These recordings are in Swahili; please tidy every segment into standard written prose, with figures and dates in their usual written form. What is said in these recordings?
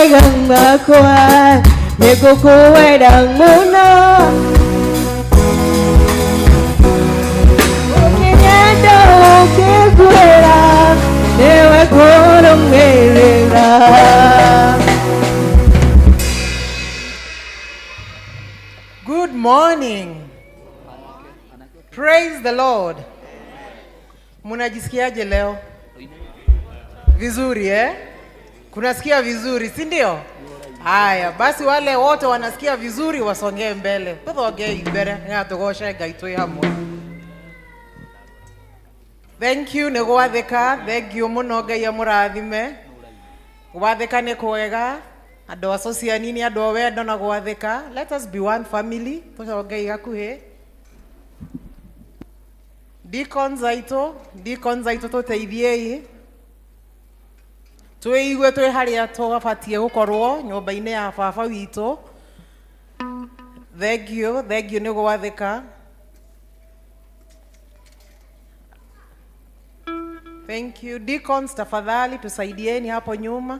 gamba kwa Nekukuwe dangmuna Ukinyendo ukikuwela Newe kurungilela. Good morning. Praise the Lord. Munajisikiaje leo? Vizuri Kunasikia vizuri, si ndio? Haya, basi wale wote wanasikia vizuri wasongee mbele. Tutogee mbele, ngatugoshe gaitwe hamwe. Thank you negwatheka, thank you muno Ngai amurathime. Gwatheka ni kwega, andu asociani ni andu wendo na gwatheka. Let us be one family. Tutogee gakuhe. Deacons aito tuteithie tuigue twi haria tugabatie gukorwo nyumba-ini ya baba witu. Thank you ni gwatheka. Thank you. Deacons, tafadhali tusaidieni hapo nyuma.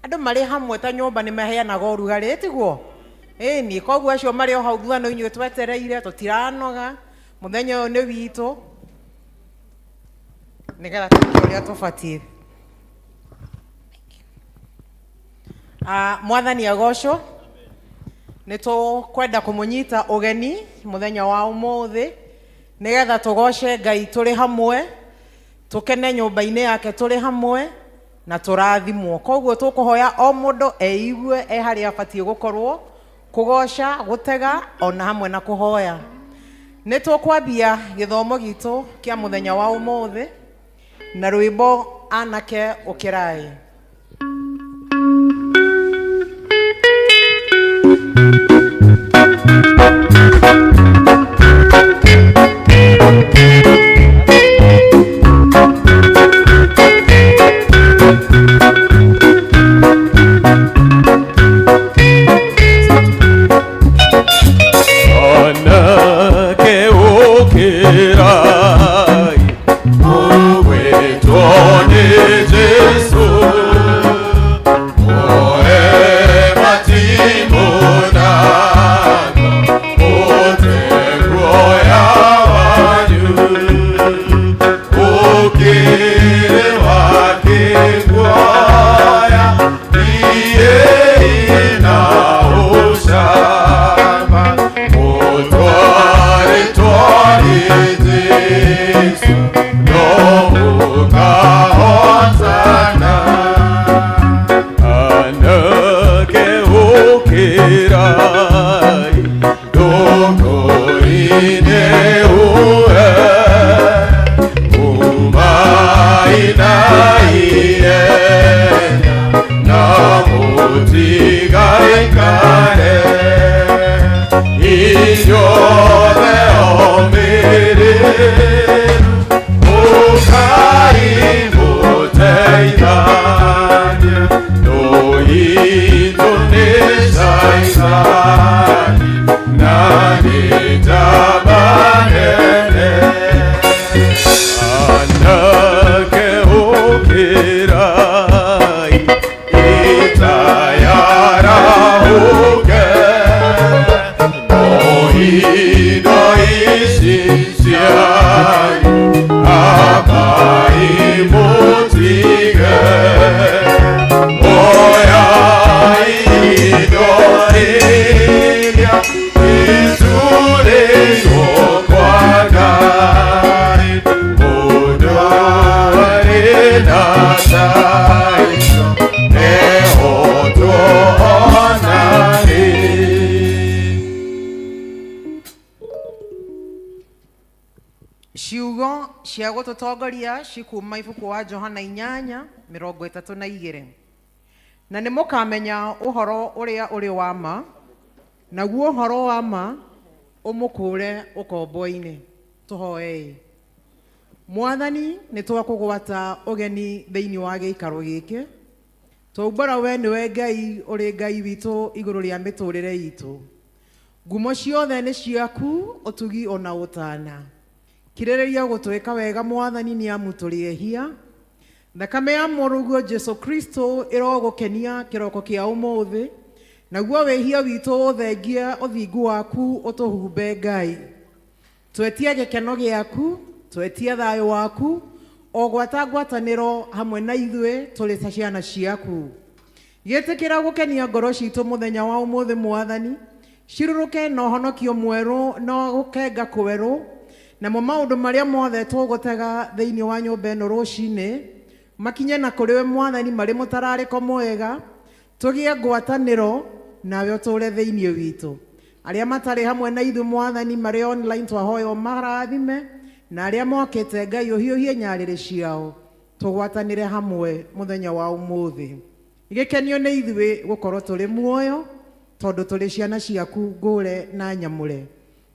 Andu mari hamwe ta nyumba ni maheanaga urugari tiguo. Ni koguo acio mari o hau thutha no inyuĩ twetereire tutiranoga muthenya ũyũ nĩ witũ nigetha tũrĩa tũbatie. Mwathani agocwo. Nĩ tũkwenda kũmũnyita ũgeni muthenya wa ũmũthĩ nigetha tũgoce Ngai tũrĩ hamwe, tũkene nyũmba-inĩ yake tũrĩ hamwe na tũrathimwo. Koguo tũkũhoya o mũndũ eigue harĩa abatie gũkorwo, kugoca, gutega ona hamwe na kuhoya. Nĩ tũkwambia gĩthomo gitu kĩa muthenya wa ũmũthĩ na rwĩmbo Anake Ũkĩrai. Ciugo cia gututongoria cikuma ibuku wa Johana 8:32 na nĩ mũkamenya ũhoro ũrĩa ũrĩ wa ma naguo ũhoro wa ma ũmũkũre ũkombo-inĩ. Tũhoei. Mwathani nĩ twakũgwata ũgeni thĩinĩ wa gĩikaro gĩkĩ. Twaũmbũra we nĩwe Ngai ũrĩ Ngai witũ igũrũ rĩa mĩtũrĩre itũ. Ngumo ciothe nĩ ciaku, ũtugi ona ũtana. Kirĩrĩria gũtwĩka wega Mwathani nĩ amu tũrĩ ehia. thakame ya mũrũguo Jesu Kristo ĩrogũkenia kĩroko kĩa ũmũthĩ, naguo wĩhia witũ ũthengie ũthingu waku ũtũhumbe Ngai. Twetie gĩkeno gĩaku, twetie thayũ waku, o gwata ngwatanĩro hamwe na ithuĩ tũrĩ ta ciana ciaku. Gĩtĩkĩra gũkenia ngoro citũ mũthenya wa ũmũthĩ Mwathani, cirũrũke na ũhonokio mwerũ na gũkenga kwerũ, namo maũndũ marĩa mothe tũgũtega thĩinĩ wa nyũmba ĩno rũcinĩ makinye na kũrĩ we Mwathani marĩ mũtararĩko mwega, tũgĩe ngwatanĩro nawe ũtũũre thĩinĩ witũ. Arĩa matarĩ hamwe na ithuĩ Mwathani marĩ online twahoya ũmarathime, na arĩa mokĩte Ngai ũhiũhie nyarĩrĩ ciao, tũgwatanĩre hamwe mũthenya wa ũmũthĩ. Gĩkenio nĩ ithuĩ gũkorwo tũrĩ muoyo, tondũ tũrĩ ciana ciaku ngũre na nyamũre,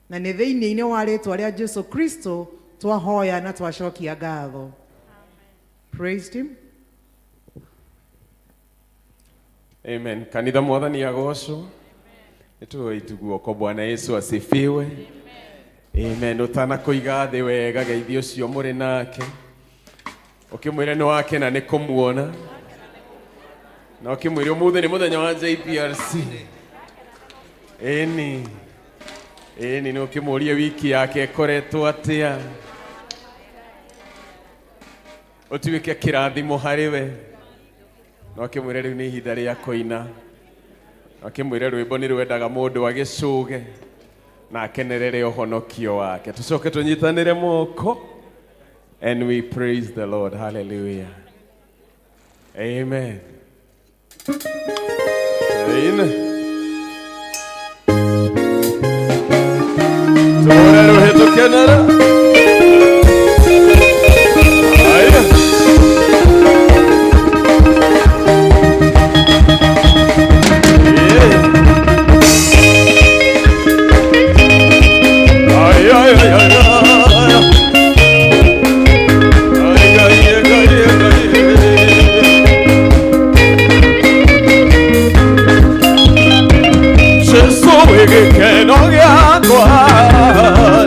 na nĩ thĩinĩ-inĩ wa rĩĩtwa rĩa Jesu Kristo twahoya na twacokia ngatho. Praise him. Amen. Kanitha Mwathani agocwo. Nĩtũgũitu guoko. Bwana Yesu asifiwe. Amen. Ũtanakũiga thĩ wega geithio ũcio mũrĩ nake, ũkĩmwĩra nĩ wake na nĩ kũmuona, na ũkĩmwĩra ũmũthĩ nĩ mũthenya wa JPRC. Ĩni nĩ ũkĩmũria wiki yake ĩkoretwo atĩa, ũtuĩke kĩrathimo harĩ we, na ũkĩmwĩra rĩu nĩ ihinda rĩa kũina, na ũkĩmwĩra rwĩmbo nĩ rwendaga mũndũ agĩcũge na akenerere ũhonokio wake. Tũcoke tũnyitanĩre moko, and we praise the Lord. Hallelujah. Amen. Amen. Tũhũre rũhĩ tũkenera.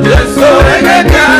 Jesu, we can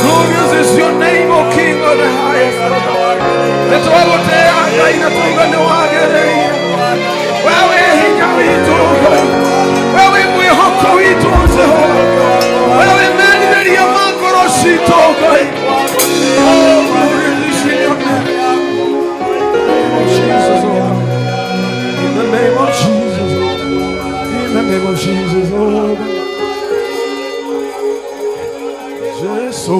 Glorious is your name, O King of the highest. Let all of the Againa Tuga no Agere. Where we Hikawi Tuga. Where we Hoko Ituze. Where we many Yamakoroshi Toga. Oh, glorious is your name. Jesus, in the name of Jesus. In the name of Jesus, oh. So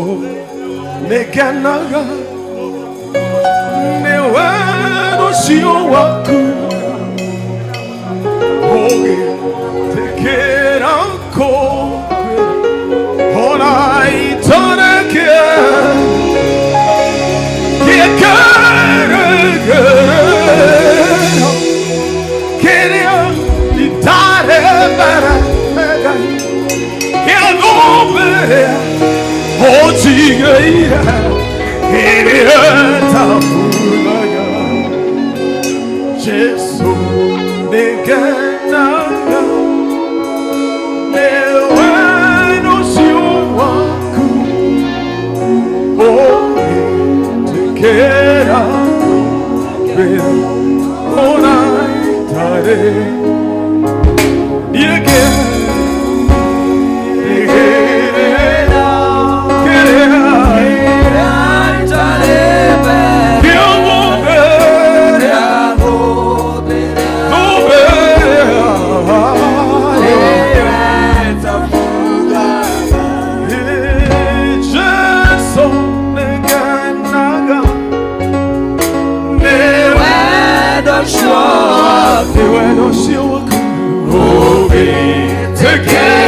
nekanaga newano sio waku oge tekera ko hona itanake keria itare bara ya gobe oh, Chigaira, Jesus, Neganaga, Newano Siwaku, oh, Tekera, Onaitare, Again.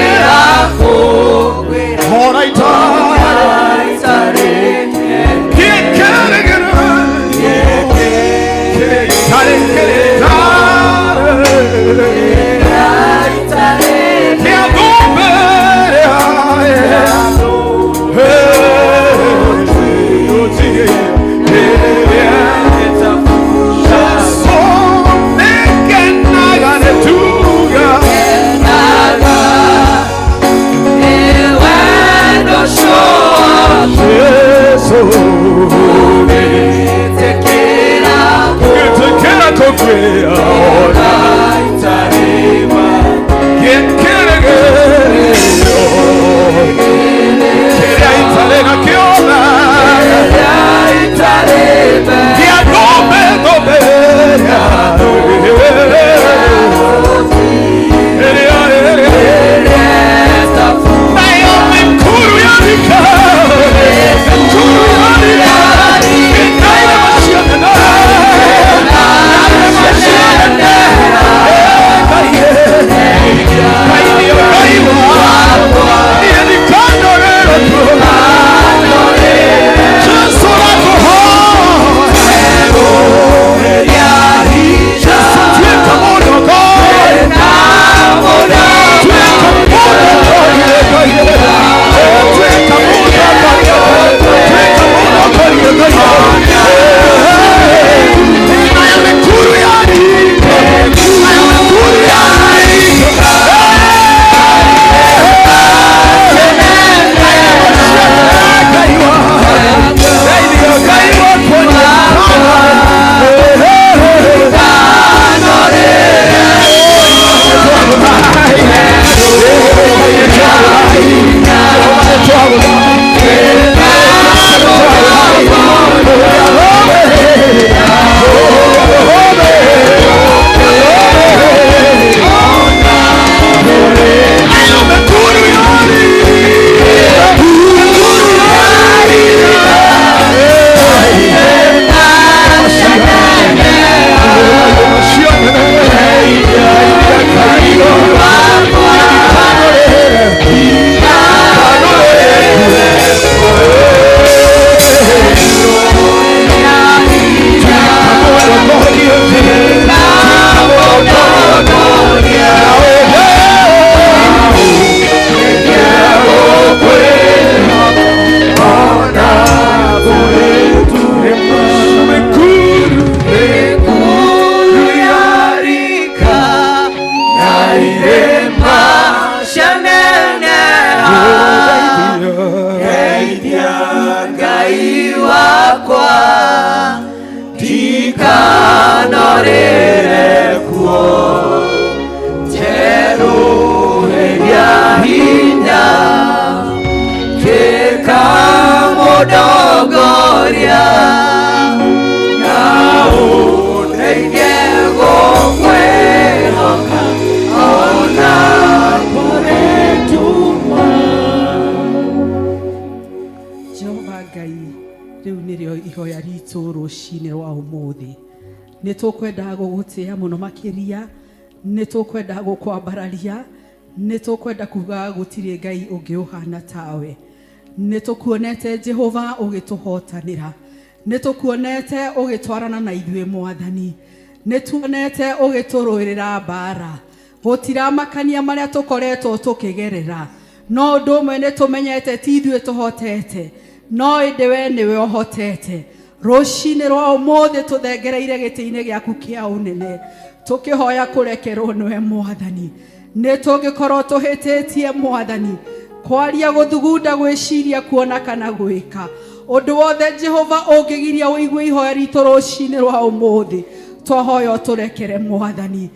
nitukwenda gugutia muno makiria nitukwenda gukwambararia nitukwenda kuga gutiri ngai ungi uhana tawe nitukuonete Jehova ugituhotanira nitukuonete ugitwarana na ithuĩ Mwathani nituonete ugiturũĩrĩra mbara gutiramakania maria tukoretwo tukigerera no ũndũ ũmwe nĩtũmenyete ti ithuĩ tũhotete no ĩndĩ we nĩwe ũhotete rũcinĩ rwa ũmũthĩ tũthengereire gĩtĩ-inĩ gĩaku kĩa ũnene tũkĩhoya kũrekerwo nĩwe Mwathani nĩtũngĩkorwo tũhĩtĩtie Mwathani kwaria guthugunda gwĩciria kuona kana gwĩka ũndũ wothe Jehova ũngĩgiria ũigue ihoya ritũ rũcinĩ rwa ũmũthĩ twahoya ũtũrekere Mwathani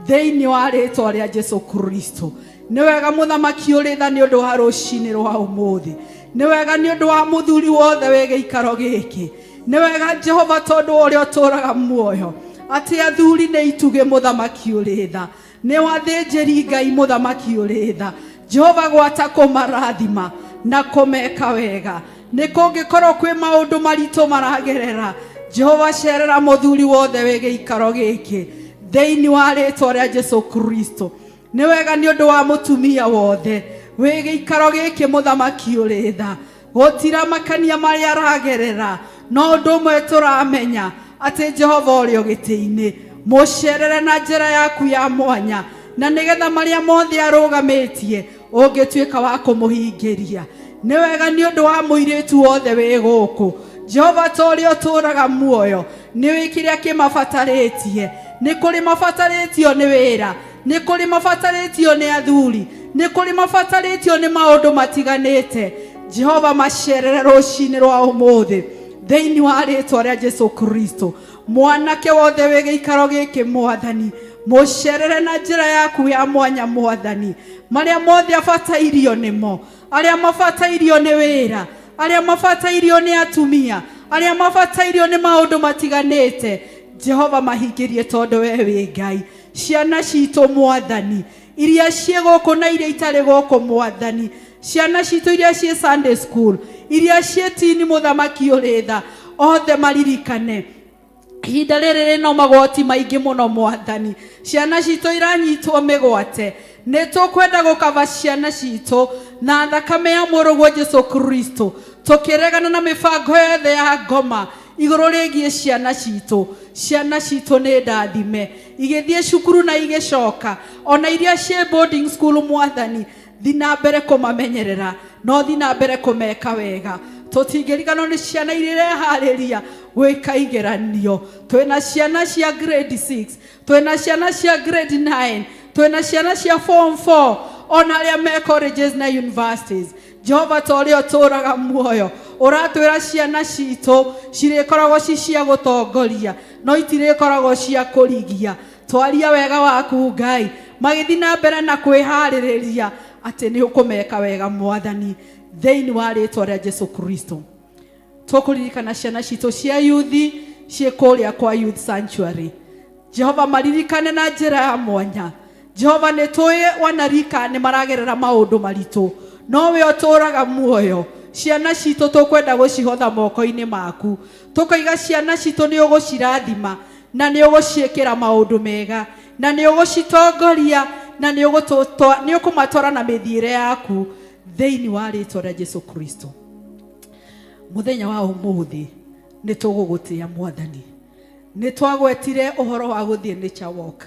thĩinĩ wa rĩtwa rĩa Jesu Kristo nĩ wega mũthamaki ũrĩ tha nĩ ũndũ wa rũcinĩ rwa ũmũthĩ nĩ wega nĩ ũndũ wa mũthuri wothe wĩ gĩikaro gĩkĩ nĩ wega Jehova tondũ ũrĩa ũtũraga muoyo atĩ athuri nĩ itugĩ mũthamaki ũrĩ tha nĩ wathĩnjĩri Ngai mũthamaki ũrĩ tha Jehova gwata kũmarathima na kũmeka wega nĩ kũngĩkorwo kwĩ maũndũ maritũ maragerera Jehova cerera mũthuri wothe wĩ gĩikaro gĩkĩ thĩinĩ wa rĩtwa rĩa Jesu Kristo nĩ wega nĩ ũndũ wa mũtumia wothe wĩ gĩikaro gĩkĩ mũthamaki ũrĩ tha gũtiramakania marĩa aragerera no ũndũ ũmwe tũramenya atĩ Jehova ũrĩ gĩtĩ-inĩ mũcerere na njĩra yaku ya mwanya na nĩgetha marĩa mothe arũgamĩtie ũngĩtuĩka wa kũmũhingĩria nĩ wega nĩ ũndũ wa mũirĩtu wothe wĩ gũkũ Jehova tũrĩ ũtũraga muoyo nĩ wĩkĩrĩa kĩmabatarĩtie nĩ kũrĩ mabatarĩtio nĩ wĩra nĩ kũrĩ mabatarĩtio nĩ athuri nĩ kũrĩ mabatarĩtio nĩ maũndũ matiganĩte Jehova macerere rũcinĩ rwa ũmũthĩ thĩinĩ wa rĩtwa rĩa Jesu Kristo mwanake wothe wĩ gĩikaro gĩkĩ Mwathani mũcerere na njĩra yaku ya mwanya Mwathani marĩa mothe abatairio nĩmo arĩa mabatairio nĩ wĩra arĩa mabatairio nĩ atumia arĩa mabatairio nĩ maũndũ matiganĩte Jehova mahingĩrie tondũ we wĩ Ngai ciana citũ Mwathani iria ciĩ gũkũ na iria itarĩ gũkũ Mwathani ciana citũ iria ciĩ Sunday school iria ciĩ tini mũthamaki ũrĩ tha othe maririkane ihinda rĩrĩ no magoti maingĩ mũno Mwathani ciana citũ iranyitwo mĩgwate nĩ tũkwenda gũkava ciana citũ na thakame ya mũrũguo Jesu Kristo tũkĩregana na mĩbango yothe ya ngoma igũrũ rĩgiĩ ciana citũ nĩ ndathime igĩthiĩ cukuru na igĩcoka ona iria ciĩ boarding school Mwathani thiĩ na mbere kũmamenyerera no thiĩ na mbere kũmeka wega tũtingĩriganwo nĩ ciana iria ireharĩria gwĩka igeranio twĩna ciana cia grade 6 twĩna ciana cia grade 9 twĩna ciana cia form 4 ona arĩa me colleges na universities Jehova tũrĩ ũtũraga muoyo ũratwĩra ciana citũ cirĩkoragwo cia gũtongoria no itirĩkoragwo cia kũrigia twaria wega waku Ngai magĩthiĩ na mbere na kwĩharĩrĩria atĩ nĩ ũkũmeka wega Mwathani thĩinĩ wa rĩtwa rĩa Jesu Kristo tũkũririkana ciana citũ cia yuthi ciĩ kũrĩa kwa youth sanctuary Jehova maririkane na njĩra ya mwanya Jehova nĩ tũĩ wanarika nĩ maragerera maũndũ maritũ no we ũtũraga muoyo ciana citũ tũkwenda gũcihotha moko-inĩ maku tũkoiga ciana citũ nĩ ũgũcirathima na nĩ ũgũciĩkĩra maũndũ mega na nĩ ũgũcitongoria na nĩ ũkũmatwara na mĩthiĩre yaku thĩinĩ wa rĩtwa rĩa Jesu Kristo mũthenya wa ũmũthĩ nĩ tũgũgũtĩa Mwathani nĩ twagwetire ũhoro wa gũthiĩ nature walk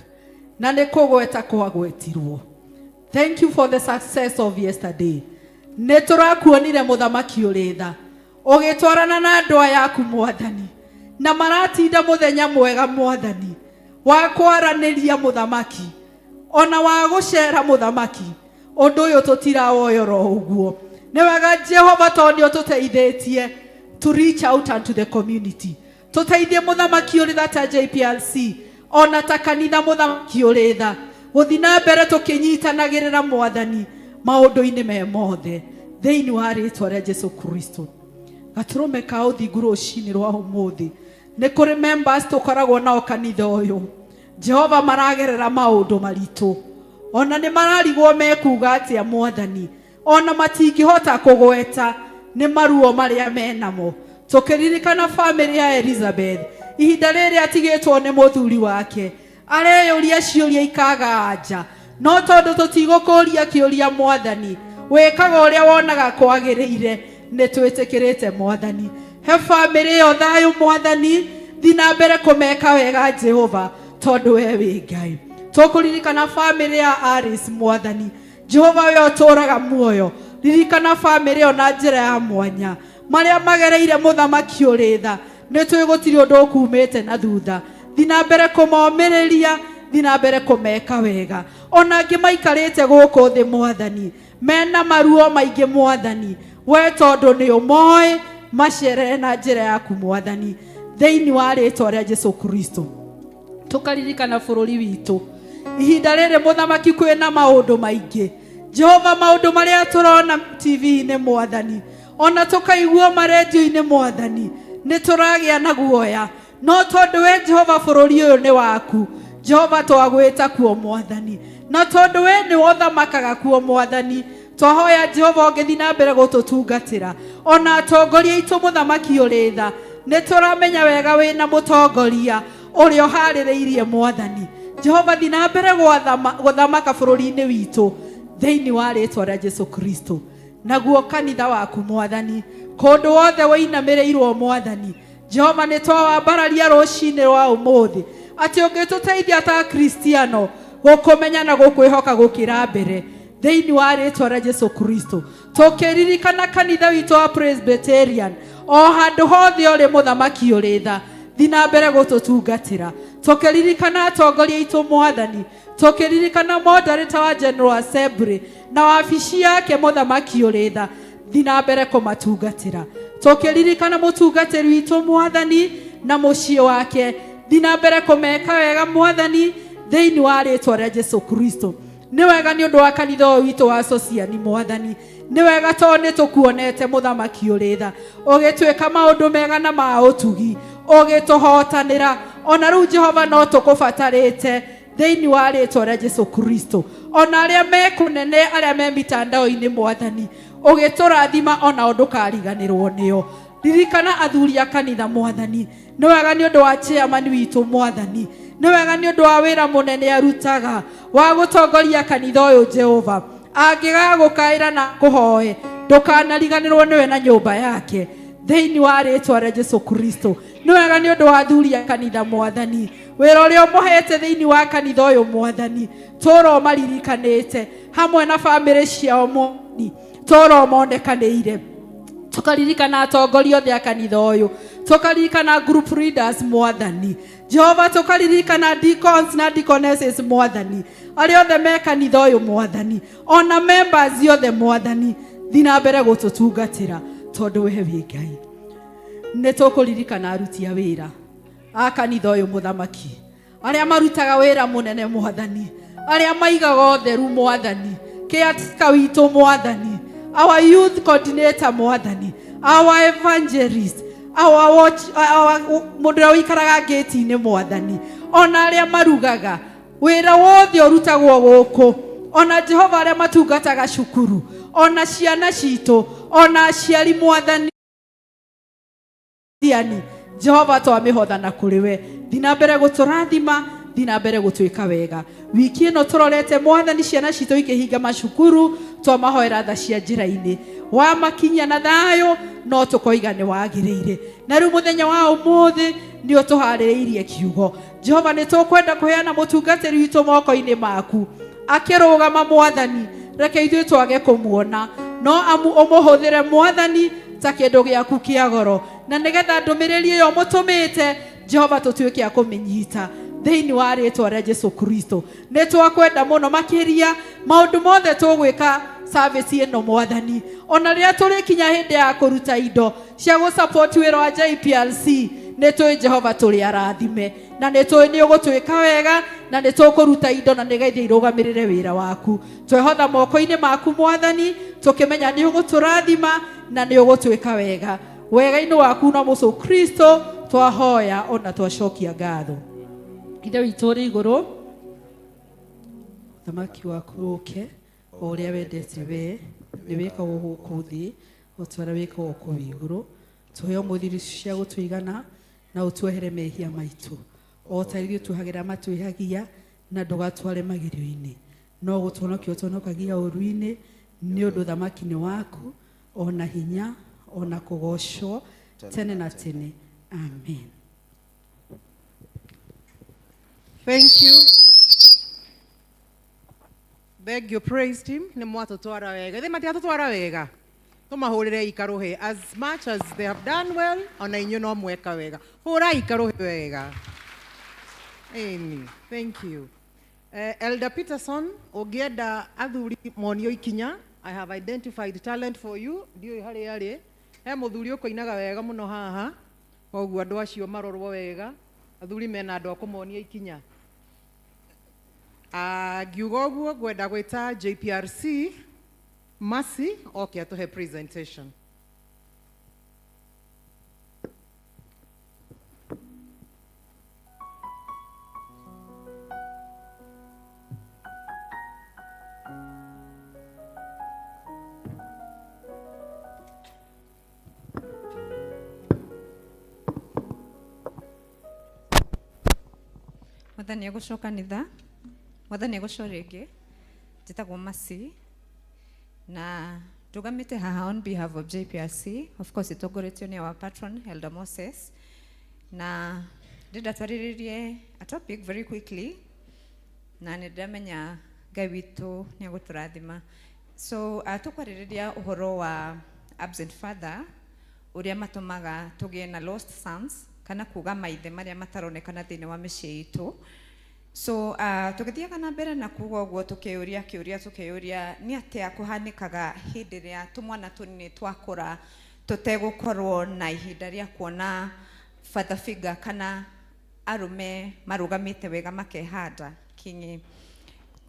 na nĩ kũgweta kwagwetirwo thank you for the success of yesterday nĩ tũrakuonire mũthamaki ũrĩ tha ũgĩtwarana na andũ ayaku Mwathani na maratinda mũthenya mwega Mwathani wa kwaranĩria mũthamaki ona wa gũcera mũthamaki ũndũ ũyũ tũtirawoyoro ũguo nĩ wega Jehova tondũ ũtũteithĩtie to reach out unto the community tũteithie mũthamaki ũrĩ tha ta JPLC ona ta kanitha mũthamaki ũrĩ tha gũthiĩ na mbere tũkĩnyitanagĩrĩra Mwathani maũndũ-inĩ me mothe thĩinĩ wa rĩtwa rĩa Jesu Kristo gatũrũme ka ũthingu rũcinĩ rwa ũmũthĩ nĩ kũrĩ members tũkoragwo nao kanitha ũyũ Jehova maragerera maũndũ maritũ ona nĩ mararigwo mekuga atĩa Mwathani ona matingĩhota kũgweta nĩ maruo marĩa menamo tũkĩririkana family ya Elizabeth ihinda rĩrĩ atigĩtwo nĩ mũthuri wake areyũria ciũria ikaga anja no tondũ tũtigũkũria kĩũria Mwathani wĩkaga ũrĩa wonaga kwagĩrĩire nĩ twĩtĩkĩrĩte Mwathani he bamĩrĩ ĩyo thayũ Mwathani thiĩ na mbere kũmeka wega Jehova tondũ we wĩ Ngai tũkũririkana bamĩrĩ ya Alice Mwathani Jehova we ũtũraga muoyo ririkana bamĩrĩ ĩyo na njĩra ya mwanya marĩa magereire mũthamaki ũrĩ tha nĩ tũĩ gũtirĩ ũndũ ũkumĩte na thutha thiĩ na mbere kũmomĩrĩria thiĩ na mbere kũmeka wega ona angĩ maikarĩte gũkũ thĩ Mwathani mena maruo maingĩ Mwathani we tondũ nĩ ũmoĩ macerere na njĩra yaku Mwathani thĩinĩ wa rĩĩtwa rĩa Jesũ Kristo tũkaririkana bũrũri witũ ihinda rĩrĩ mũthamaki kwĩna maũndũ maingĩ Jehova maũndũ marĩa tũrona TV-inĩ Mwathani ona tũkaigua marendio-inĩ Mwathani nĩ tũragĩa na guoya no tondũ we Jehova bũrũri ũyũ nĩ waku Jehova twagwĩta kuo Mwathani na tondũ we nĩ wothamakaga kuo Mwathani twahoya Jehova ũngĩthiĩ na mbere gũtũtungatĩra ona atongoria aitũ mũthamaki ũrĩ tha nĩ tũramenya wega wĩna mũtongoria ũrĩa ũharĩrĩirie Mwathani Jehova thiĩ na mbere gũthamaka bũrũri-inĩ witũ thĩinĩ wa rĩĩtwa rĩa Jesũ Kristo naguo kanitha waku Mwathani kũndũ wothe wĩinamĩrĩirwo Mwathani Jehova nĩ twawambararia rũcinĩ rwa ũmũthĩ atĩ ũngĩtũteithia ta Kristiano gũkũmenya na gũkwĩhoka gũkĩra mbere thĩinĩ wa rĩĩtwa rĩa Jesũ Kristo tũkĩririkana kanitha witũ wa Presbyterian o handũ hothe ũrĩ mũthamaki ũrĩ tha thiĩ na mbere gũtũtungatĩra tũkĩririkana atongoria aitũ Mwathani tũkĩririkana moderator wa General Assembly na wabici yake mũthamaki ũrĩ tha thiĩ na mbere kũmatungatĩra tũkĩririkana mũtungatĩri witũ Mwathani na mũciĩ wake thiĩ na mbere kũmeka wega Mwathani thĩinĩ wa rĩĩtwa rĩa Jesũ Kristo nĩ wega nĩ ũndũ wa kanitha ũyũ witũ wa Sociani Mwathani nĩ wega tondũ nĩ tũkuonete mũthamaki ũrĩ tha ũgĩtwĩka maũndũ mega na ma ũtugi ũgĩtũhotanĩra ona rĩu Jehova no tũkũbatarĩte thĩinĩ wa rĩĩtwa rĩa Jesũ Kristo ona arĩa mekũnene arĩa me mitandao-inĩ Mwathani ũgĩtũrathima ona ũndũ kariganĩrwo nĩo ririkana athuri a kanitha Mwathani nĩ wega nĩ ũndũ wa chairman witũ Mwathani nĩ wega nĩ ũndũ wa wĩra mũnene arutaga wa gũtongoria kanitha ũyũ Jehova angĩgagũkaĩra na kũhoe ndũkanariganĩrwo nĩwe na nyũmba yake thĩinĩ wa rĩĩtwa rĩa Jesũ Kristo nĩ wega nĩ ũndũ wa athuri a kanitha Mwathani wĩra ũrĩa ũmũhete thĩinĩ wa kanitha ũyũ Mwathani tũũro maririkanĩte hamwe na bamĩrĩ ciao Mwathani tũũro monekanĩire tũkaririkana atongoria othe a kanitha ũyũ tũkaririkana group leaders Mwathani Jehova tũkaririkana deacons na deaconesses Mwathani arĩa othe me kanitha ũyũ Mwathani ona members othe Mwathani thiĩ na mbere gũtũtungatĩra tondũ we wĩ Ngai nĩ tũkũririkana aruti a wĩra a kanitha ũyũ mũthamaki arĩa marutaga wĩra mũnene Mwathani arĩa maigaga ũtheru Mwathani kĩatika witũ Mwathani our youth coordinator Mwathani our evangelist our mũndũ ũrĩa ũikaraga gate-inĩ Mwathani ona arĩa marugaga wĩra wothe ũrutagwo gũkũ ona Jehova arĩa matungataga cukuru ona ciana citũ ona aciari Mwathani Jehova twamĩhotha na kũrĩ we thiĩ na mbere gũtũrathima thiĩ na mbere gũtwĩka wega wiki ĩno tũrorete Mwathani ciana citũ ikĩhinga macukuru twamahoera tha cia njĩra-inĩ wamakinyia na thayũ no tũkoiga nĩ wagĩrĩire na rĩu mũthenya wa ũmũthĩ nĩ ũtũharĩrĩirie kiugo Jehova nĩ tũkwenda kũheana mũtungatĩri witũ moko-inĩ maku akĩrũgama Mwathani reke ithuĩ twage kũmuona no ũmũhũthĩre Mwathani ta kĩndũ gĩaku kĩa goro na nĩgetha ndũmĩrĩri ĩyo mũtũmĩte Jehova tũtuĩke a kũmĩnyita thĩinĩ wa rĩĩtwa rĩa Jesũ Kristo nĩ twakwenda mũno makĩria maũndũ mothe tũgwĩka service ĩno Mwathani ona rĩrĩa tũrĩkinya hĩndĩ ya kũruta indo cia gũsupport wĩra wa JPLC nĩ tũĩ Jehova tũrĩ arathime na nĩ tũĩ nĩ ũgũtwĩka wega na nĩ tũkũruta indo na nĩgetha irũgamĩrĩre wĩra waku twehotha moko-inĩ maku Mwathani tũkĩmenya nĩ ũgũtũrathima na nĩ ũgũtwĩka wega wega-inĩ waku na Jesũ Kristo twahoya ona twacokia ngatho ithe witũ ũrĩ igũrũ thamaki waku ũke o ũrĩa wendete we nĩ wĩkagwo gũkũ thĩ o ta ũrĩa wĩkagwo kũu igũrũ tũhe ũmũthĩ cia gũtũigana na ũtwehere mehia maitũ o ta irio tuhagira matwihagia na ndugatware magerio-inĩ no gũtũhonokia ũtũhonokagia ũru-inĩ nĩ ũndũ thamaki-inĩ waku ona hinya ona kũgocwo tene na tene. Amen. Thank you. Beg you praised him. Nĩ mwatũtwara wega. Thĩ matiatũtwara wega. Tũmahũrĩre ikaruhe as much as they have done well, ona inyuĩ no mweka wega. Hũra ikaruhe wega. Amen. Thank you. Elder Peterson, ũngĩenda athuri monio ikinya, I have identified talent for you. Ndiũĩ harĩ arĩ. He mũthuri ũkũinaga wega mũno haha. Koguo andũ acio marorwo wega. Athuri mena andũ akũmonia ikinya. Ngiuga ũguo ngwenda gwĩta JPRC Mercy oke atuhe presentation. Mwathani agũcoka kanitha, Mwathani agũcoka rĩngĩ, njĩtagwo Mercy, na tugamĩte haha on behalf of JPRC, of course itongoretio nĩ our patron Elder Moses, na ndĩrenda twarĩrĩrie a topic very quickly, na nĩndĩramenya Ngai witũ nĩ agũtũrathima. So tũkwarĩrĩria ũhoro wa absent father, ũrĩa matũmaga tũgĩe na lost sons, kana kuga maithe marĩa mataronekana thĩinĩ wa mĩciĩ itũ. So tũgĩthiaga na mbere na kuga ũguo tũkĩũria nĩ atĩa kũhanĩkaga hĩndĩ ĩrĩa tũmwana tũnini twakũra tũtegũkorwo na ihinda rĩa kuona father figure kana arũme marũgamĩte wega makehanda kinyi.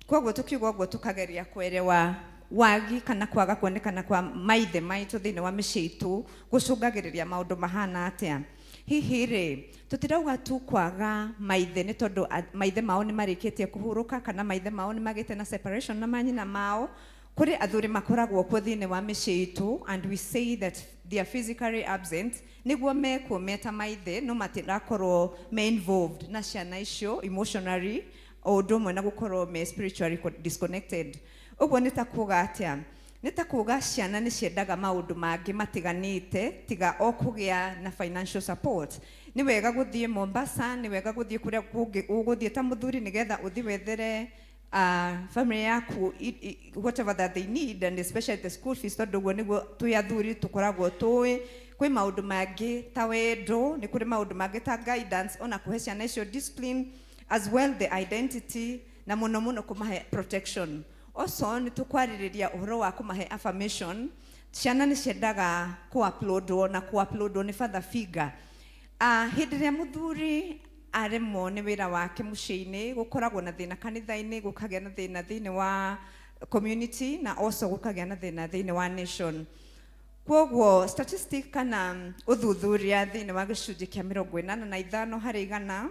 Koguo tũkiuga ũguo tũkageria kwerewa wagi kana kwaga kuonekana kwa maithe maitũ thĩinĩ wa mĩciĩ itũ gũcũngagĩrĩria maũndũ mahana atĩa. Hihi rĩ, tũtirauga tu kwaga maithe nĩ tondũ maithe mao nĩ marĩkĩtie kũhurũka kana maithe mao nĩ magĩte na separation na manyina mao. Kũrĩ athuri makoragwo kuo thĩinĩ wa mĩciĩ itũ, and we say that they are physically absent nĩguo mekuo meta maithe no matirakorwo me involved na ciana icio emotionally o ũndũ ũmwe na gũkorwo me spiritually disconnected. Ũguo nĩ ta kuga atĩa? Nĩ ta kuga ciana nĩ ciendaga maũndũ mangĩ matiganĩte tiga o kũgĩa na financial support. Nĩ wega gũthiĩ Mombasa, nĩ wega gũthiĩ kũrĩa ũgũthiĩ ta mũthuri nĩgetha ũthiĩ wethere family yaku whatever that they need, and especially the school fees, tondũ ũguo nĩguo twĩ athuri tũkoragwo tũĩ. Kwĩ maũndũ mangĩ ta wendo, nĩ kũrĩ maũndũ mangĩ ta guidance, ona kũhe ciana icio discipline, as well the identity, na mũno mũno kũmahe protection. Also nĩ tũkwarĩrĩria ũhoro wa kũmahe affirmation. Ciana nĩ ciendaga kũ-uploadwo na kũ-uploadwo nĩ father figure. Hĩndĩ ĩrĩa mũthuri aremwo nĩ wĩra wake mũciĩ-inĩ, gũkoragwo na thĩna kanitha-inĩ, gũkagĩa na thĩna thĩinĩ wa community, na also gũkagĩa na thĩna thĩinĩ wa nation. Koguo statistic kana ũthuthuria thĩinĩ wa gĩcunjĩ kĩa 85 harĩ 100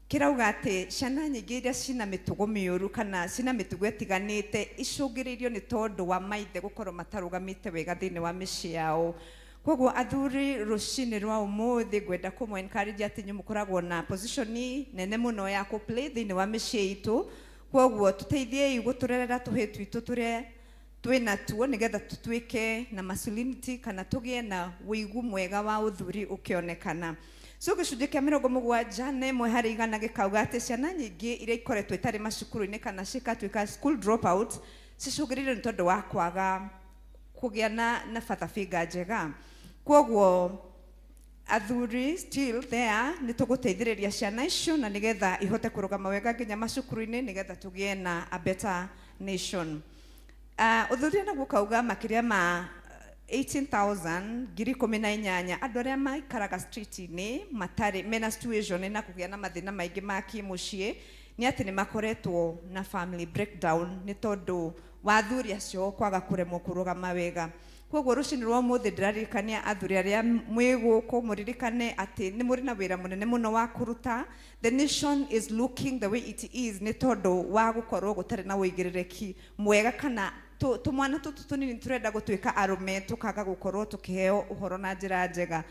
kirauga atĩ ciana nyingĩ iria cina mĩtugo mĩũru kana cina mĩtugo ĩtiganĩte icũngĩrĩirio nĩ tondũ wa maithe gũkorwo matarũgamĩte wega thĩinĩ wa mĩciĩ yao. Koguo athuri rũcinĩ rwa ũmũthĩ ngwenda kũmũ encourage atĩ inyuĩ mũkoragwo na position nene mũno ya kũ-play thĩinĩ wa mĩciĩ itũ. Koguo tũteithiei gũtũrerera tũhĩĩ twitũ tũrĩa twĩna tuo nĩgetha tũtuĩke na masculinity kana tũgĩe na wĩigu mwega wa ũthuri ũkĩonekana. So gĩcunjĩ kĩa 71 harĩ 100 gĩkauga atĩ ciana nyingĩ iria ikoretwo itarĩ macukuru-inĩ kana cikatuĩka school dropout cicũngĩrĩirio nĩ tondũ wa kwaga kũgĩa na father figure njega. Koguo athuri still there nĩ tũgũteithĩrĩria ciana icio na nĩgetha ihote kũrũgama wega nginya macukuru-inĩ nĩgetha tũgĩe na a better nation. Ũthuthuria naguo kauga makĩria ma 18,000 18,000 andũ arĩa maikaraga street-inĩ matarĩ mena situation na kũgĩa na mathĩna maingĩ ma kĩmũciĩ nĩ atĩ nĩ makoretwo na family breakdown nĩ tondũ wa athuri acio kwaga kũremwo kũrũgama wega. Koguo rũcinĩ rwa ũmũthĩ ndĩraririkania athuri arĩa mwĩ gũkũ mũririkane atĩ nĩ mũrĩ na wĩra mũnene mũno wa kũruta. The nation is looking the way it is nĩ tondũ wa gũkorwo gũtarĩ na wĩigĩrĩrĩki mwega kana tũmwana tũtũ tũnini tũrenda gũtuĩka arũme tũkaga gũkorwo tũkĩheo ũhoro na njĩra njega.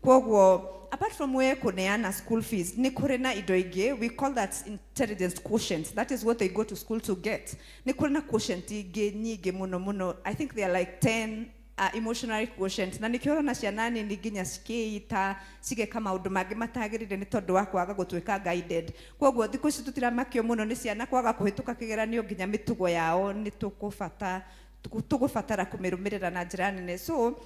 Kwoguo apart from we kuneana school fees ni kuri na indo ingi, we call that intelligence quotient. That is what they go to school to get. Ni kuri na quotient ingi nyingi muno. I think they are like 10 emotional quotient. Na nikiona na ciana ni nginya cikiita cigeka maundu mangi matagirire ni tondu wa kwaga gutwika guided. Kwoguo thiku ici tutiramakio muno ni ciana kwaga kuhituka kigeranio nginya mitugo yao ni tugubatara kumirumirira na njira nene. So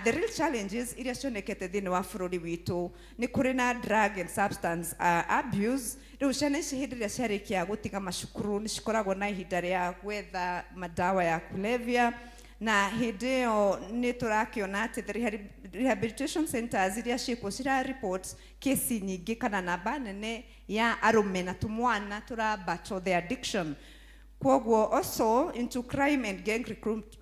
the real challenges iria cionekete thini wa bururi witu ni kuri na drug and substance abuse. Riu ciana ici hindi iria ciarikia gutiga macukuru ni cikoragwo na ihinda ria gwetha madawa ya kulevya, na hindi iyo ni turakiona ati the rehabilitation centers iria ciikuo cira report kesi nyingi kana namba nene ya arume na tumwana tura battle the addiction. Kwoguo also into crime and gang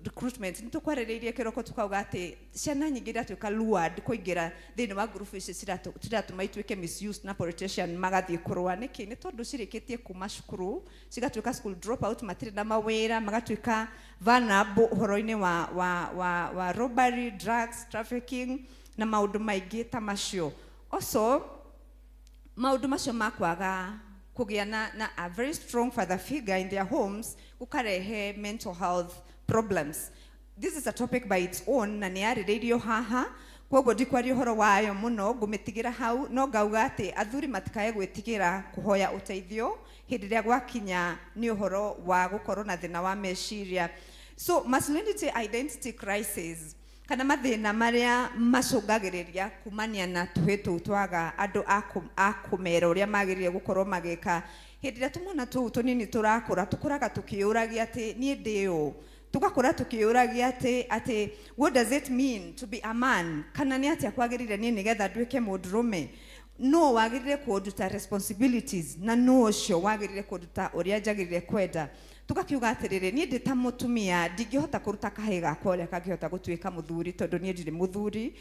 recruitment nitukwaririirie kiroko tukauga ati ciana nyingi iratuika lured kuingira thini wa group ici ciratuma ituike misuse na politician magathie kurua niki ni tondu cirikitie kuma cukuru cigatuika school drop out matire na mawira magatuika vulnerable horoini wa robbery, drugs, trafficking na maundu maingi ta macio. Also maundu macio makwaga kugia na a very strong father figure in their homes ukarehe mental health problems. This is a topic by its own na ni ari radio haha. Kwoguo ndikwari horo wayo muno gumitigira hau no gauga ati athuri matikae gwitigira kuhoya uteithio hindi ria gwakinya ni uhoro wa gukorwo na thina wa meciria. So masculinity identity crisis kana mathina maria macungagiriria kumania na tuhitu twaga andu akumera uria magirire gukorwo magika hindi ria tumona tunini turakura tukuraga tukiuragia ati nie ndio tugakura tukiuragia ati what does it mean to be a man, kana ni ati akwagirire nie nigetha nduike mundurume. No wagirire kuduta responsibilities na no ucio wagirire kuduta uria njagirire kwenda. Tukakiuga atirire nie ndita mutumia ndingihota kuruta kahe gakwa uria kangihota gutuika muthuri tondu nie ndiri muthuri.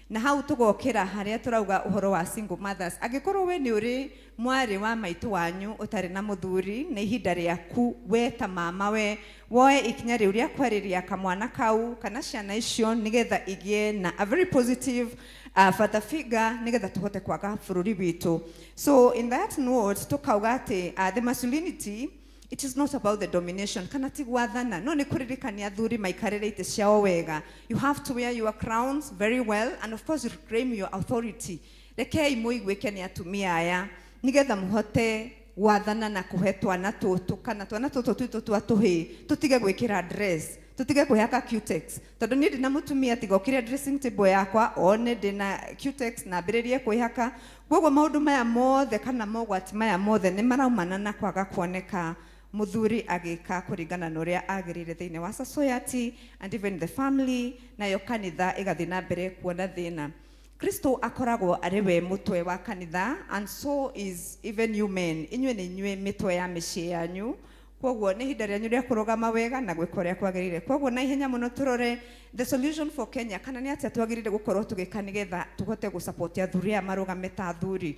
Na hau tugokira haria turauga uhoro wa single mothers. Angikorwo we ni uri mwari wa maitu wanyu utari na muthuri na ihinda riaku we ta mama we woe ikinya riu ria kwariria kamwana kau kana ciana icio nigetha igie na a very positive father figure nigetha tuhote kwaga bururi witu. So in that note tukauga ati the masculinity, it is not about the domination kana tigwathana no ni kuririkania athuri maikarire ite ciao wega. You have to wear your crowns very well and of course reclaim your authority. Rekei muigwike ni atumia aya nigetha muhote wathana na kuhetwa na tutu kana twana tutu twitu twatuhi tutige gwikira dress tutige kuhaka cutex tondu ni ndina mutumia tigokire dressing table yakwa one ndina cutex na mbiririe kuhaka. Kwoguo maundu maya mothe kana mogwati maya mothe ni maraumana na kwaga kuoneka muthuri agika kuringana na uria agirire thiini wa society and even the family na yo kanitha igathina mbere kuona thina. Kristo akoragwo ari we mutwe wa kanitha and so is even you men. Inywe ni nywe mitwe ya micii yanyu. Kwoguo ni hinda rianyu ria kurugama wega na gwika uria kwagirire. Kwoguo na ihenya muno turore the solution for Kenya kana ni atia twagirire gukorwo tugika nigetha tuhote gusupport athuri a marugame ta athuri.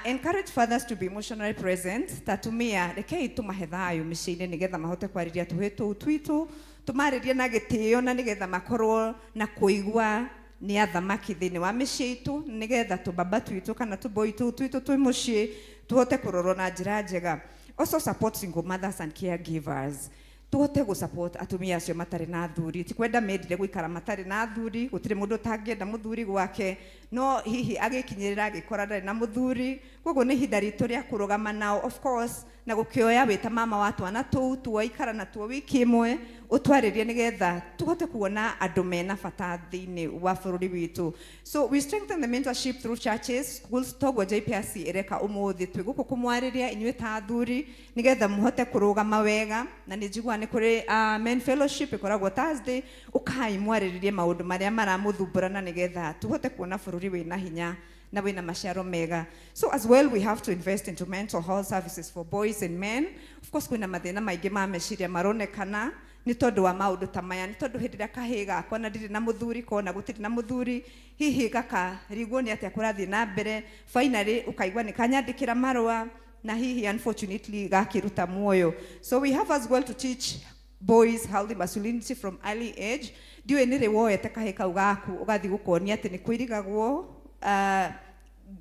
Encourage fathers to be emotionally present. Tatumia rekei tumahe thayu micii-ini nigetha mahote kwariria tuhitu twitu tumaririe na gitio na nigetha makorwo na kuigua ni athamaki thini wa micii itu nigetha tubaba twitu kana tuboi twitu twi mucii tuhote kurorwo na njira njega. Also support single mothers and caregivers. Tuhote go support atumia acio matari na athuri. Tikwenda mendire guikara matari na athuri, gutire mundu tangienda muthuri gwake. No hihi agikinyirira agikora ndari na muthuri. Kwoguo ni hinda ritu ria kurugama nao of course na gukioya wita mama wa twana tuu tuwaikara na tuo wiki imwe utwaririe nigetha tuhote kuona andu mena bata thiini wa bururi witu. So we strengthen the mentorship through churches, schools. Togo JPRC ireka umuthi twiguku kumwariria inywe ta athuri nigetha muhote kurugama wega na nijigwa ni kuri men fellowship ikoragwo Thursday ukai mwaririe maundu maria maramuthumbura na nigetha tuhote kuona bururi wina hinya na wina maciaro mega. So as well we have to invest into mental health services for boys and men. Of course kwina mathina maingi ma meciria maronekana ni tondu wa maundu ta maya ni tondu hindi ria kahi gakwa na ndiri na muthuri kona gutiri na muthuri hihi gaka rigwo ni atia kurathi na mbere finally ukaigwa ni kanyandikira marua na hihi unfortunately gakiruta muoyo. So we have as well to teach boys healthy masculinity from early age. Ndiwe nire woete kahe kau gaku ugathi gukonia ati ni kwirigagwo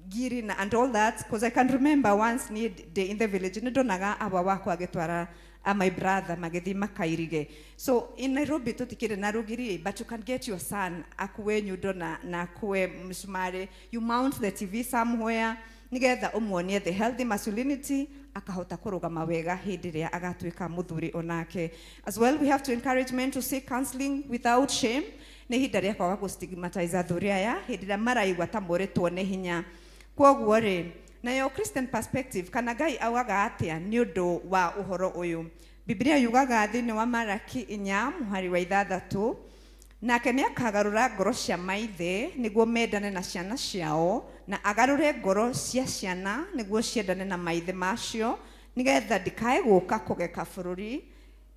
giri na and all that, because I can remember once in the village nidonaga aba wako agitwara my brother magethi makairige. So in Nairobi tutikire na rugiri, but you can get your son akuwe nyundo na akuwe msumari. You mount the TV somewhere nigetha umuonie the healthy masculinity akahota kurugama wega hindi ria agatuika muthuri onake. As well, we have to encourage men to seek counseling without shame. Ni hindi ria kwaga kustigmatize athuria ya hindi ria maraigwa ta moretwo ni hinya. Kwoguo ri na yo Christian perspective kana Ngai augaga atia ni undu wa uhoro uyu. Biblia yugaga thini wa Malaki 4:6 nake ni akagarura ngoro cia maithe niguo mendane na ciana ciao na agarure ngoro cia ciana niguo ciendane na maithe macio nigetha ndikae guka kugeka bururi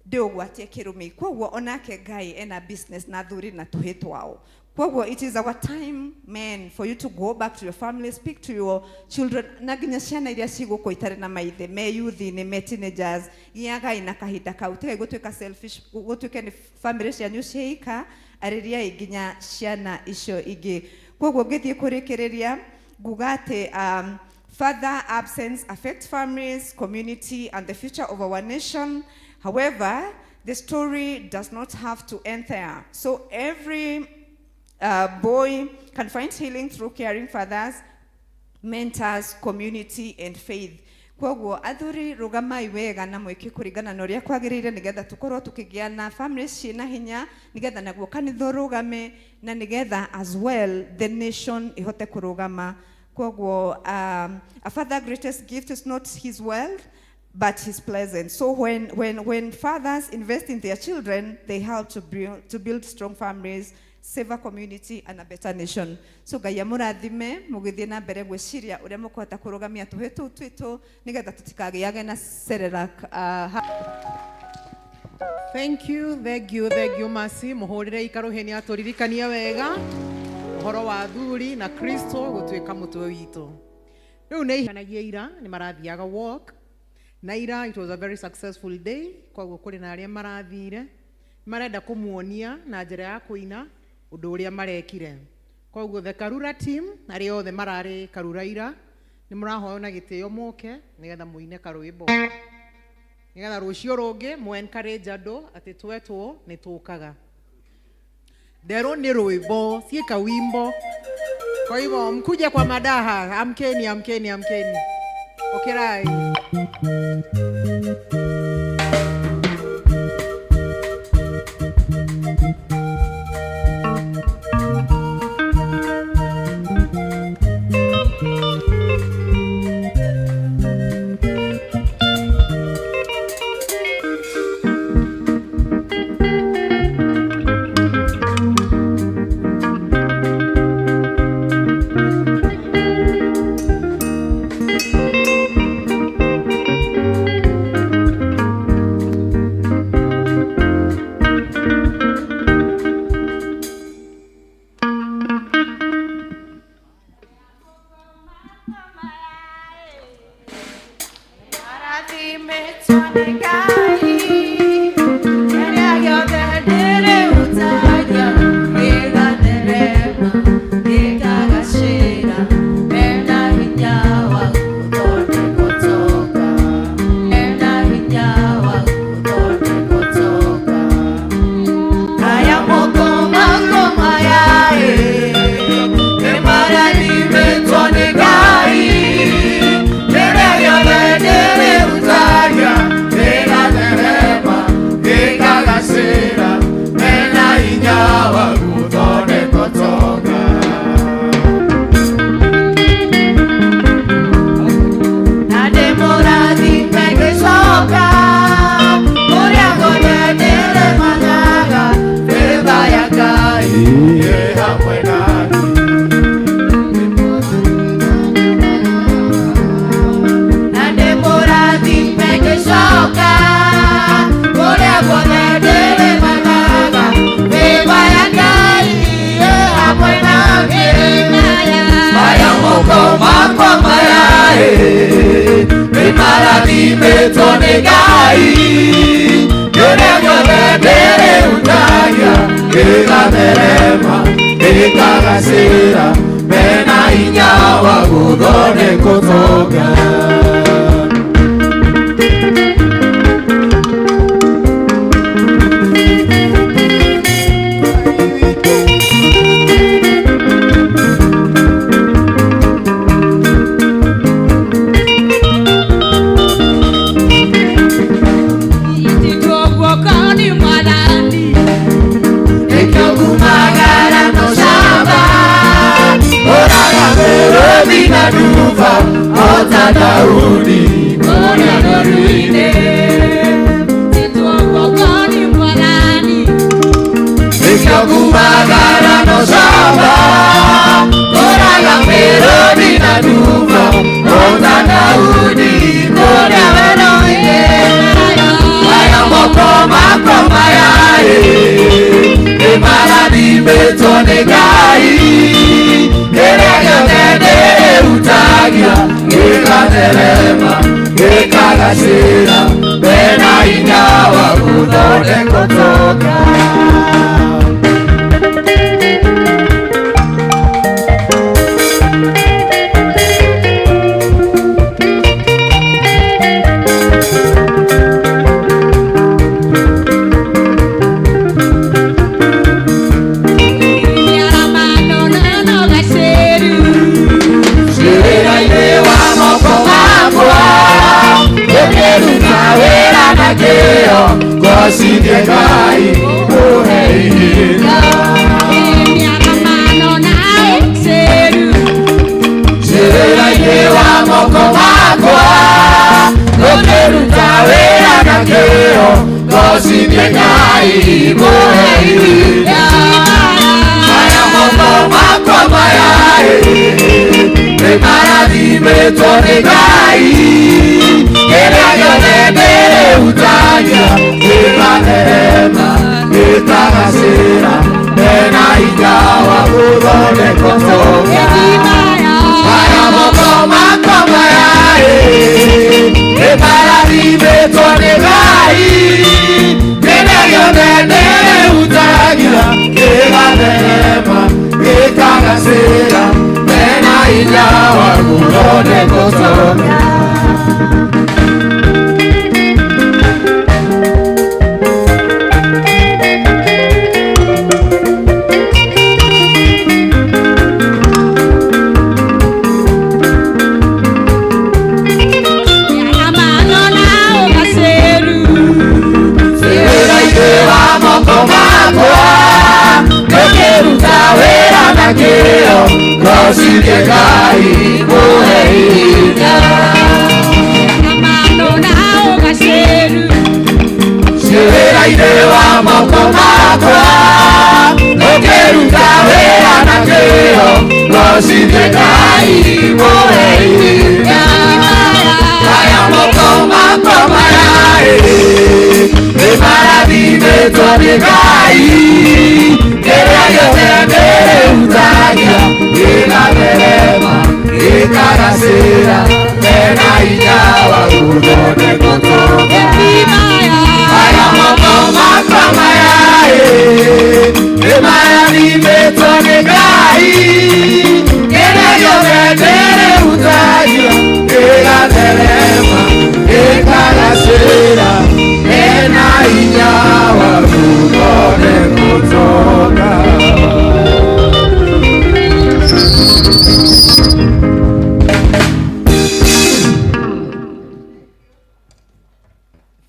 ndiugwatie kirumi. Kwoguo onake Ngai ena business na thuri na tuhitwao. Kwoguo it is our time, men, for you to go back to your family, speak to your children. Na ginya ciana iria ciguko itare na maithe me youth ni me teenagers giaga ina kahinda kau tege gutuika selfish gutuika ni family cianyu ciika ariria iginya ciana icio ingi. Kwoguo ngithie kurikiriria gugate father absence affect families, community and the future of our nation. However, the story does not have to end there. So every boy can find healing through caring fathers, mentors, community and faith. Kwoguo athuri rugamai wega na mwiki kuringana na uria kwagirire nigetha tukorwo tukigiana families cina hinya nigetha naguo kanitha rugame na nigetha as well the nation ihote kurugama. Kwoguo a father greatest gift is not his wealth but his presence. So when fathers invest in their children, they help to build strong families, save a community and a better nation. So Ngai amurathime mugithie na mbere gwiciria uria mukuhota kurugamia tuhitu twitu nigetha tutikagiage na Serelak. Thank you Mercy muhurire ikaruheni aturirikania wega uhoro wa thuri na Kristo gutuika mutwe witu. Riu nei kanagia ira ni marathiaga walk na ira it was a very successful day kwa kuri na aria marathire marenda kumuonia na njira ya kuina undu uria marekire. Koguo the Karura team ari othe marari Karura ira ni murahoyo na gitio moke nigetha muine karwimbo nigetha rucio rungi mu encourage andu ati twetwo ni tukaga dero ni rwimbo sieka wimbo. Kwa hivyo mkuje kwa madaha, amkeni okirai. gĩkagacĩra mena hinya wa gũthondeka ũtonga. Duva ota Daudi mwana Daudi tituongokoni mwanani ikiogumagara no shamba ora ya Melodi na Duva ota Daudi mwana Daudi aya moko mayae emaradi betone gai utagia gĩgaterema gĩkagacĩra mena hinya wa gũthondeka ũtonga. Goside gai oheina miaramano na seru serera yewa moko makwa gokeruta wera na keo goside gai oheina maya moko makwa maya preparadi betone gai utagia gĩgaterema gĩkagacĩra mena hinya wa gũthondeka ũtonga. Maya moko makwa mayaĩ nĩmarathimĩtwo nĩ Ngai kĩrĩa gĩothe nĩrĩhutagia gĩgaterema gĩkagacĩra mena hinya wa gũthondeka ũtonga. Goside gai oheina amano na ogaceru serera-inĩ wa moko makwa ũkĩruta wĩra na kĩyo goside gai oheina aya moko makwa mayaĩ nĩmarathimĩtwo nĩ Ngai kĩrĩa gĩothe nĩrĩhutagia gĩgaterema gĩkagacĩra mena hinya wa gũthondeka ũtonga. Aya moko makwa mayaĩ nĩmarathimĩtwo nĩ Ngai kĩrĩa gĩothe nĩrĩhutagia gĩgaterema gĩkagacĩra mena hinya wa gũthondeka ũtonga.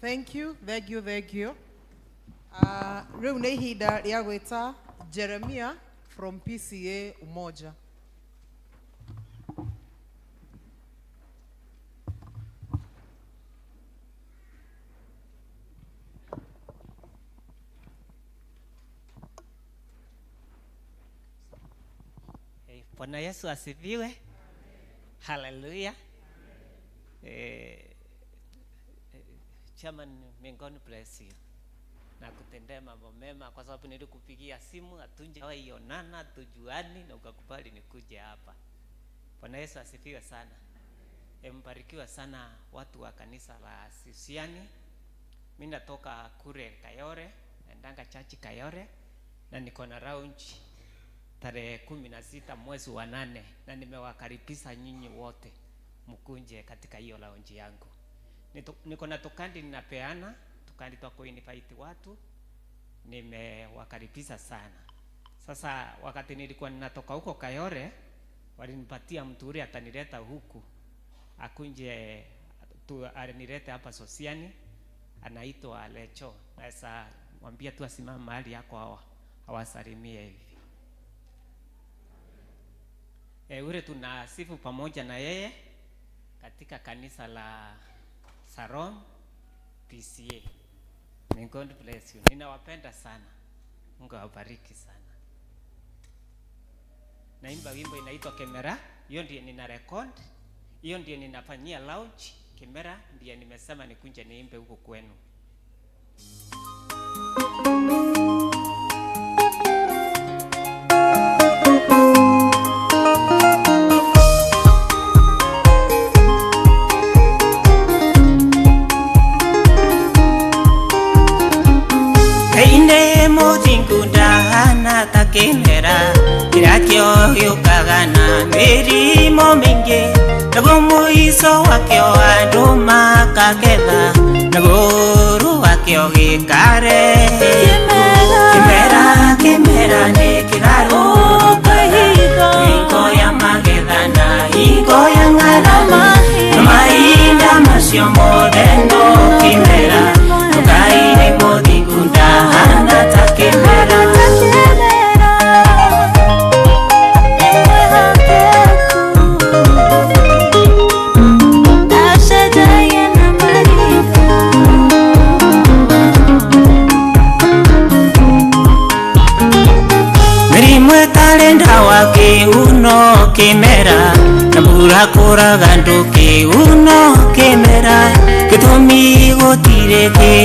Thank you. Rĩu nĩ ihinda rĩa gwĩta Jeremia from PCA Umoja. Bwana Yesu asifiwe. Hallelujah. Chairman, may God bless you. Na kutendea mambo mema kwa sababu nilikupigia simu hatujawahi onana tujuani na ukakubali nikuje hapa. Bwana Yesu asifiwe sana. Mbarikiwa sana watu wa kanisa la Sisiani. Mimi natoka kule Kayore, ndanga church Kayore na niko na lounge tarehe 16 mwezi wa 8, na nimewakaribisha nyinyi wote mkunje katika hiyo lounge yangu. Niko na tukandi ninapeana, tukandi twa kuinvite watu, nimewakaribisha sana. Sasa wakati nilikuwa ninatoka huko Kayore, walinipatia mtu ule atanileta huku akunje tu, alinileta hapa Sosiani, anaitwa Lecho. Sasa mwambie tu asimame mahali yako awasalimie hivi. Ule tunasifu pamoja na yeye katika kanisa la Saron PCA. May God bless you. Ninawapenda sana. Mungu awabariki sana. Naimba wimbo inaitwa Kemera. Hiyo ndiye nina record. Hiyo ndiye ninafanyia lounge. Kemera ndiye nimesema nikunje niimbe huko kwenu. Kaine motingunda hana takemera irakyo yukagana mirimo mingi nago muiso wakyo anduma kaketha nago wakyo gikare kemera ni kiraru iko ya magetha na iko ya ngarama mainda masio modendo kemera kaine motingunda hana takemera wake uno kemera nambura kora ganduke uno kemera kitumi gotire ke